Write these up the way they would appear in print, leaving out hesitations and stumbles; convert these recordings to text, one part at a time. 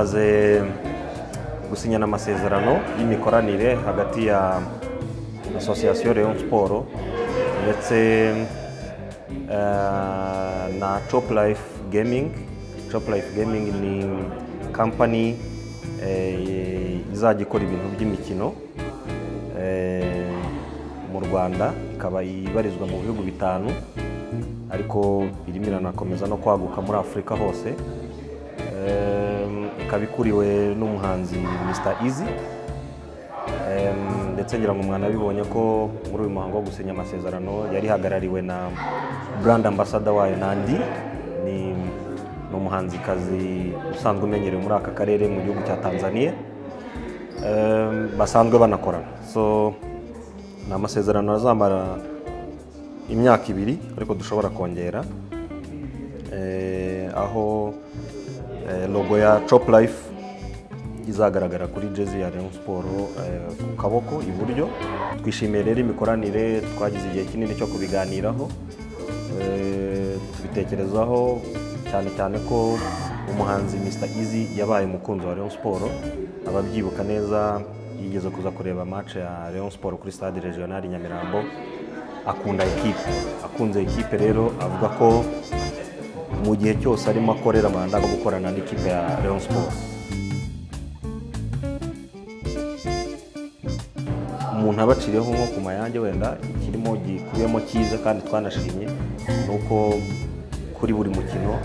tumaze gusinyana amasezerano y'imikoranire hagati ya Association Rayon Sport ndetse na Top Life Gaming. Top Life Gaming ni company izajya ikora ibintu by'imikino mu Rwanda, ikaba ibarizwa mu bihugu bitanu ariko irimo iranakomeza no kwaguka muri Afurika hose. Ikaba ikuriwe n'umuhanzi Mr Easy, ndetse ngira ngo mwana bibonye ko muri uyu muhango wo gusinya amasezerano yari hagarariwe na brand ambassador wayo Nandi, ni umuhanzikazi usanzwe umenyerewe muri aka karere mu gihugu cya Tanzania, basanzwe banakorana. So ni amasezerano azamara imyaka 2 ariko dushobora kongera, aho logo ya Top Life izagaragara kuri jersey ya Rayon Sport ku kaboko iburyo. Twishimiye rero imikoranire, twagize igihe kinini cyo kubiganiraho, tubitekerezaho cyane ko umuhanzi Mr Easy yabaye umukunzi wa Rayon Sport. Ababyibuka neza yigeze kuza kureba match ya Rayon Sport kuri stade regional Nyamirambo, akunda akunze equipe. Rero avuga ko mu gihe cyose arimo akorera amanda go gukorana n'ikipe ya Rayon Sport. Umuntu abaciriyeho nko ku mayange wenda ikirimo gikubiyemo cyiza kandi twanashimye nuko kuri buri mukino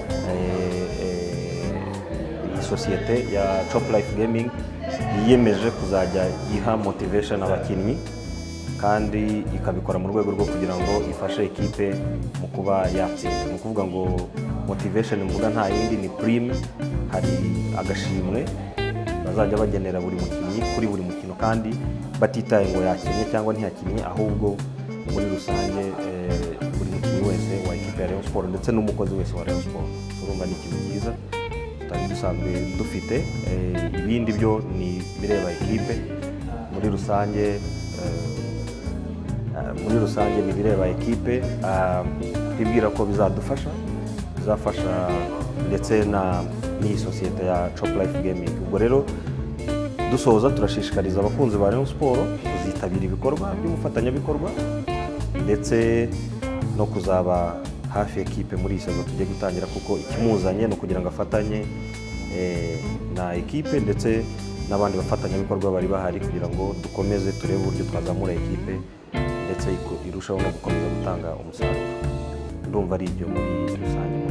isosiyete ya Top Life Gaming yiyemeje kuzajya iha motivation abakinnyi, kandi ikabikora mu rwego rwo kugira ngo ifashe ekipe mu kuba yatsinda. Ni ukuvuga ngo motivation mvuga nta yindi ni prime, hari agashimwe bazajya bagenera buri mukinnyi kuri buri mukino, kandi batitaye ngo yakinnye cyangwa ntiyakinnye, ahubwo muri rusange buri mukinnyi wese wa ekipe ya Rayon Sport ndetse n'umukozi wese wa Rayon Sport. Urumva ni ikintu cyiza tutari dusanzwe dufite. Ibindi byo ni bireba ekipe muri rusange, ni bireba ekipe. Twibwira ko bizafasha ndetse n'iyi sosiyete ya Top Life Gaming. Ubwo rero dusoza turashishikariza abakunzi ba Rayon Sport kuzitabira ibikorwa by'umufatanyabikorwa ndetse no kuzaba hafi ekipe muri iyi sezo tugiye gutangira, kuko ikimuzanye no kugira ngo afatanye na ekipe ndetse n'abandi bafatanyabikorwa bari bahari kugira ngo dukomeze turebe uburyo twazamura ekipe ndetse irushaho no gukomeza gutanga umusaruro. Ndumva ari ibyo muri rusange mu